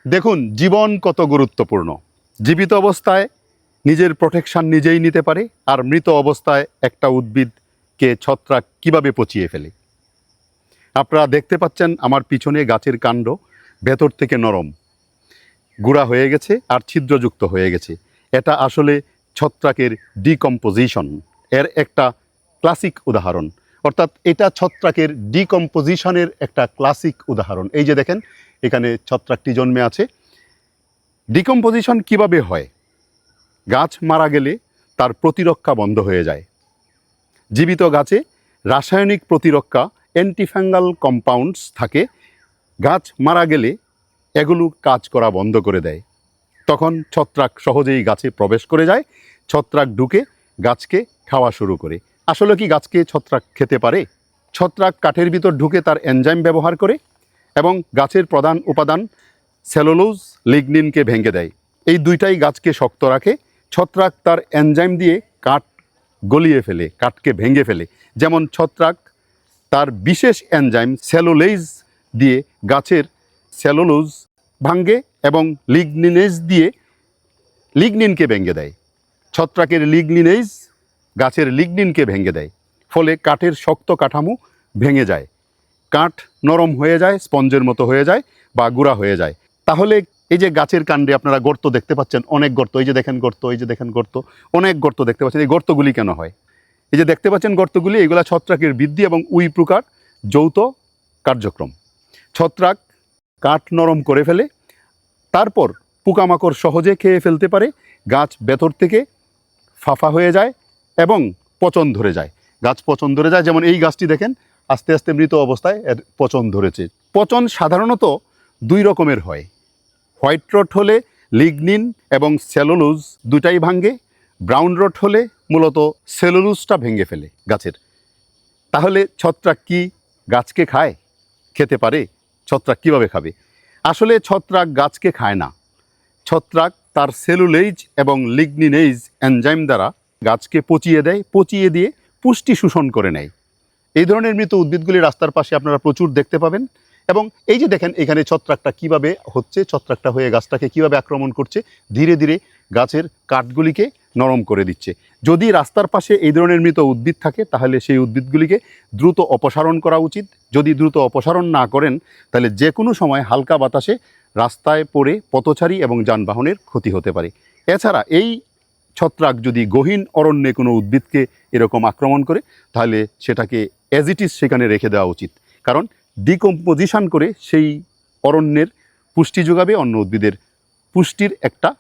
দেখুন, জীবন কত গুরুত্বপূর্ণ। জীবিত অবস্থায় নিজের প্রোটেকশন নিজেই নিতে পারে, আর মৃত অবস্থায় একটা উদ্ভিদকে ছত্রাক কিভাবে পচিয়ে ফেলে। আপনারা দেখতে পাচ্ছেন আমার পিছনে গাছের কাণ্ড ভেতর থেকে নরম, গুঁড়া হয়ে গেছে আর ছিদ্রযুক্ত হয়ে গেছে। এটা আসলে ছত্রাকের ডিকম্পোজিশন এর একটা ক্লাসিক উদাহরণ। অর্থাৎ এটা ছত্রাকের ডিকম্পোজিশনের একটা ক্লাসিক উদাহরণ। এই যে দেখেন, এখানে ছত্রাকটি জন্মে আছে। ডিকম্পোজিশন কিভাবে হয়? গাছ মারা গেলে তার প্রতিরক্ষা বন্ধ হয়ে যায়। জীবিত গাছে রাসায়নিক প্রতিরক্ষা অ্যান্টিফাঙ্গাল কম্পাউন্ডস থাকে। গাছ মারা গেলে এগুলো কাজ করা বন্ধ করে দেয়। তখন ছত্রাক সহজেই গাছে প্রবেশ করে যায়। ছত্রাক ঢুকে গাছকে খাওয়া শুরু করে। আসলে কি গাছকে ছত্রাক খেতে পারে? ছত্রাক কাঠের ভিতর ঢুকে তার এনজাইম ব্যবহার করে এবং গাছের প্রধান উপাদান সেলুলোজ, লিগনিনকে ভেঙে দেয়। এই দুইটাই গাছকে শক্ত রাখে। ছত্রাক তার এনজাইম দিয়ে কাঠ গলিয়ে ফেলে, কাঠকে ভেঙে ফেলে। যেমন ছত্রাক তার বিশেষ এনজাইম সেলুলোজ দিয়ে গাছের সেলুলোজ ভাঙে এবং লিগনিনেজ দিয়ে লিগনিনকে ভেঙে দেয়। ছত্রাকের লিগনিনেজ গাছের লিগনিনকে ভেঙে দেয়, ফলে কাঠের শক্ত কাঠামো ভেঙে যায়। কাঠ নরম হয়ে যায়, স্পঞ্জের মতো হয়ে যায় বা গুঁড়া হয়ে যায়। তাহলে এই যে গাছের কাণ্ডে আপনারা গর্ত দেখতে পাচ্ছেন, অনেক গর্ত, এই যে দেখেন গর্ত, এই যে দেখেন গর্ত, অনেক গর্ত দেখতে পাচ্ছেন। এই গর্তগুলি কেন হয়? এই যে দেখতে পাচ্ছেন গর্তগুলি, এগুলা ছত্রাকের বৃদ্ধি এবং উই প্রকার যৌথ কার্যক্রম। ছত্রাক কাঠ নরম করে ফেলে, তারপর পোকামাকড় সহজে খেয়ে ফেলতে পারে। গাছ ভেতর থেকে ফাঁফা হয়ে যায় এবং পচন ধরে যায়। গাছ পচন ধরে যায়। যেমন এই গাছটি দেখেন, আস্তে আস্তে মৃত অবস্থায় এর পচন ধরেছে। পচন সাধারণত দুই রকমের হয়। হোয়াইট রট হলে লিগনিন এবং সেলুলোজ দুটাই ভাঙে। ব্রাউন রট হলে মূলত সেলুলোজটা ভেঙে ফেলে গাছের। তাহলে ছত্রাক কি গাছকে খায়? খেতে পারে? ছত্রাক কিভাবে খাবে? আসলে ছত্রাক গাছকে খায় না। ছত্রাক তার সেলুলোজ এবং লিগনিনেজ এনজাইম দ্বারা গাছকে পচিয়ে দেয়, পচিয়ে দিয়ে পুষ্টি শোষণ করে নেয়। এই ধরনের মৃত উদ্ভিদগুলি রাস্তার পাশে আপনারা প্রচুর দেখতে পাবেন। এবং এই যে দেখেন এখানে ছত্রাকটা কিভাবে হচ্ছে, ছত্রাকটা হয়ে গাছটাকে কিভাবে আক্রমণ করছে, ধীরে ধীরে গাছের কাঠগুলিকে নরম করে দিচ্ছে। যদি রাস্তার পাশে এই ধরনের মৃত উদ্ভিদ থাকে, তাহলে সেই উদ্ভিদগুলিকে দ্রুত অপসারণ করা উচিত। যদি দ্রুত অপসারণ না করেন, তাহলে যে কোনো সময় হালকা বাতাসে রাস্তায় পড়ে পথচারী এবং যানবাহনের ক্ষতি হতে পারে। এছাড়া এই ছত্রাক যদি গহীন অরণ্যে কোনো উদ্ভিদকে এরকম আক্রমণ করে, তাহলে সেটাকে অ্যাজ ইট ইজ সেখানে রেখে দেওয়া উচিত। কারণ ডিকম্পোজিশন করে সেই অরণ্যের পুষ্টি যোগাবে, অন্য উদ্ভিদের পুষ্টির একটা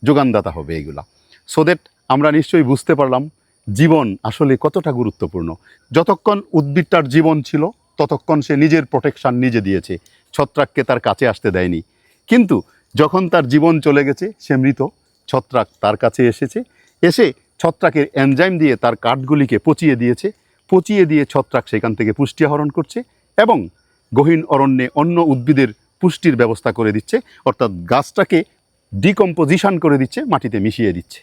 যোগানদাতা হবে এইগুলা। সো দ্যাট আমরা নিশ্চয়ই বুঝতে পারলাম জীবন আসলে কতটা গুরুত্বপূর্ণ। যতক্ষণ উদ্ভিদটার জীবন ছিল, ততক্ষণ সে নিজের প্রোটেকশান নিজে দিয়েছে, ছত্রাককে তার কাছে আসতে দেয়নি। কিন্তু যখন তার জীবন চলে গেছে, সে মৃত, ছত্রাক তার কাছে এসেছে, এসে ছত্রাকের এনজাইম দিয়ে তার কাঠগুলিকে পচিয়ে দিয়েছে। পচিয়ে দিয়ে ছত্রাক সেখান থেকে পুষ্টি আহরণ করছে এবং গহীন অরণ্যে অন্য উদ্ভিদের পুষ্টির ব্যবস্থা করে দিচ্ছে। অর্থাৎ গাছটাকে ডিকম্পোজিশন করে দিচ্ছে, মাটিতে মিশিয়ে দিচ্ছে।